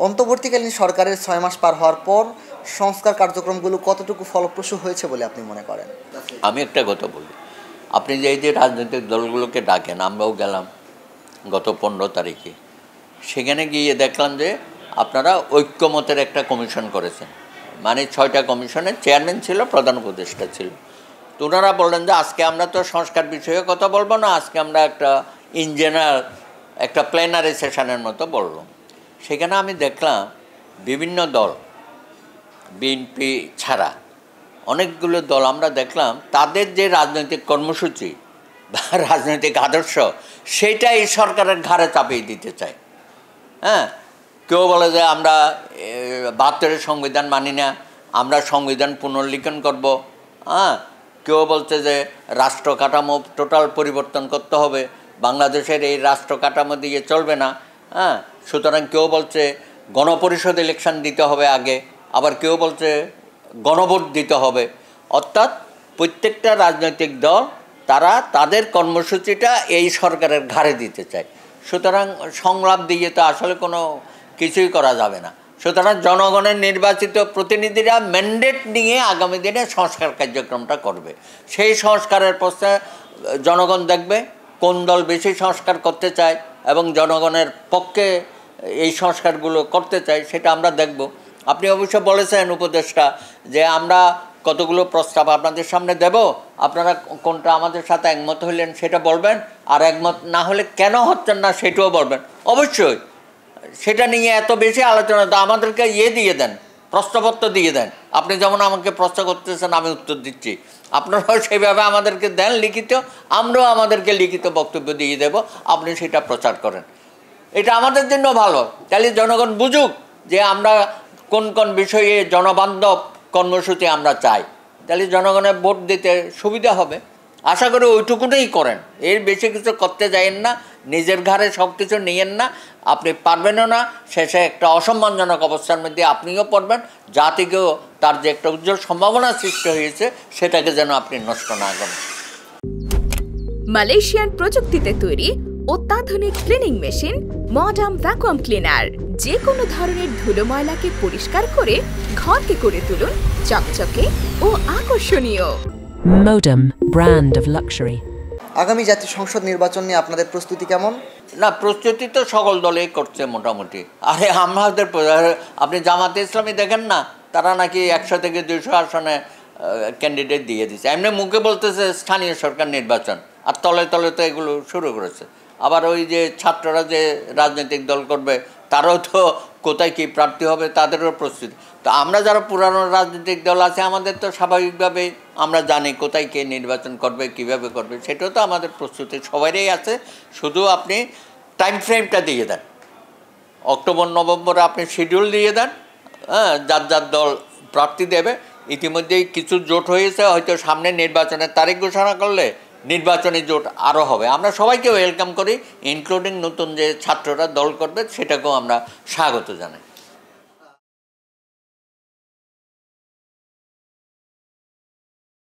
অন্তর্বর্তীকালীন সরকারের ৬ মাস পার হওয়ার পর সংস্কার কার্যক্রমগুলো কতটুকু ফলপ্রসূ হয়েছে বলে আপনি মনে করেন? আমি একটা কথা বলি, আপনি যে এই যে রাজনৈতিক দলগুলোকে ডাকেন, আমরাও গেলাম গত 15 তারিখে, সেখানে গিয়ে দেখলাম যে আপনারা ঐক্যমতের একটা কমিশন করেছেন, মানে 6টা কমিশনের চেয়ারম্যান ছিল, প্রধান উপদেষ্টা ছিল। তো ওনারা বললেন যে আজকে আমরা তো সংস্কার বিষয়ে কথা বলবো না, আজকে আমরা একটা ইন জেনারেল একটা প্ল্যানারি সেশনের মতো বললাম। সেখানে আমি দেখলাম বিভিন্ন দল, বিএনপি ছাড়া অনেকগুলো দল আমরা দেখলাম তাদের যে রাজনৈতিক কর্মসূচি বা রাজনৈতিক আদর্শ সেটা এই সরকারের ঘাড়ে চাপিয়ে দিতে চায়। হ্যাঁ, কেউ বলে যে আমরা 72-এর সংবিধান মানি না, আমরা সংবিধান পুনর্লিখন করব। হ্যাঁ, কেউ বলছে যে রাষ্ট্র কাঠামো টোটাল পরিবর্তন করতে হবে, বাংলাদেশের এই রাষ্ট্র কাঠামো দিয়ে চলবে না। হ্যাঁ, সুতরাং কেউ বলছে গণপরিষদ ইলেকশন দিতে হবে আগে, আবার কেউ বলছে গণভোট দিতে হবে। অর্থাৎ প্রত্যেকটা রাজনৈতিক দল তারা তাদের কর্মসূচিটা এই সরকারের ঘাড়ে দিতে চায়। সুতরাং সংলাপ দিয়ে তো আসলে কোনো কিছুই করা যাবে না। সুতরাং জনগণের নির্বাচিত প্রতিনিধিরা ম্যান্ডেট নিয়ে আগামী দিনে সংস্কার কার্যক্রমটা করবে। সেই সংস্কারের প্রশ্নে জনগণ দেখবে কোন দল বেশি সংস্কার করতে চায় এবং জনগণের পক্ষে এই সংস্কারগুলো করতে চায়, সেটা আমরা দেখব। আপনি অবশ্য বলেছেন উপদেষ্টা যে আমরা কতগুলো প্রস্তাব আপনাদের সামনে দেব, আপনারা কোনটা আমাদের সাথে একমত হইলেন সেটা বলবেন, আর একমত না হলে কেন হচ্ছেন না সেটাও বলবেন। অবশ্যই সেটা নিয়ে এত বেশি আলোচনা তো আমাদেরকে দিয়ে দেন, প্রশ্নপত্র দিয়ে দেন। আপনি যেমন আমাকে প্রশ্ন করতেছেন, আমি উত্তর দিচ্ছি, আপনারাও সেইভাবে আমাদেরকে দেন লিখিত, আমরাও আমাদেরকে লিখিত বক্তব্য দিয়ে দেব, আপনি সেটা প্রচার করেন। এটা আমাদের জন্য ভালো, তাহলে জনগণ বুঝুক যে আমরা কোন কোন বিষয়ে জনবান্ধব কর্মসূচি আমরা চাই, তাহলে জনগণের ভোট দিতে সুবিধা হবে। আশা করি ওইটুকুটাই করেন, এর বেশি কিছু করতে যাইয়েন না, নিজের ঘাড়ে সব কিছু নিয়েন না, আপনি পারবেনও না, শেষে একটা অসম্মানজনক অবস্থার মধ্যে আপনিও পড়বেন, জাতিকেও তার যে একটা উজ্জ্বল সম্ভাবনা সৃষ্টি হয়েছে সেটাকে যেন আপনি নষ্ট না করেন। মালয়েশিয়ান প্রযুক্তিতে তৈরি অত্যাধুনিক cleaning machine modern vacuum cleaner যে কোনো ধরনের ধুলো ময়লাকে পরিষ্কার করে ঘরকে করে তুলুন চকচকে ও আকর্ষণীয়। Modem, brand of luxury. আগামী জাতীয় সংসদ নির্বাচন নিয়ে আপনাদের প্রস্তুতি কেমন? না, প্রস্তুতি তো সকল দলেই করছে মোটামুটি। আরে আমাদের আপনি জামাতে ইসলামী দেখেন না, তারা নাকি 100 থেকে 200 আসনে ক্যান্ডিডেট দিয়ে দিচ্ছে। এমনি মুখে বলতেছে স্থানীয় সরকার নির্বাচন, আর তলে তলে তো এগুলো শুরু করেছে। আবার ওই যে ছাত্ররা যে রাজনৈতিক দল করবে তারাও তো কোথায় কী প্রার্থী হবে তাদেরও প্রস্তুতি। তো আমরা যারা পুরানো রাজনৈতিক দল আছে আমাদের তো স্বাভাবিকভাবে আমরা জানি কোথায় কে নির্বাচন করবে, কিভাবে করবে, সেটাও তো আমাদের প্রস্তুতি সবারই আছে। শুধু আপনি টাইম ফ্রেমটা দিয়ে দেন, অক্টোবর নভেম্বরে আপনি শিডিউল দিয়ে দেন, হ্যাঁ, যার যার দল প্রার্থী দেবে। ইতিমধ্যেই কিছু জোট হয়েছে, হয়তো সামনে নির্বাচনের তারিখ ঘোষণা করলে নির্বাচনী জোট আরও হবে। আমরা সবাইকে ওয়েলকাম করি, ইনক্লুডিং নতুন যে ছাত্ররা দল করবে সেটাকেও আমরা স্বাগত জানাই।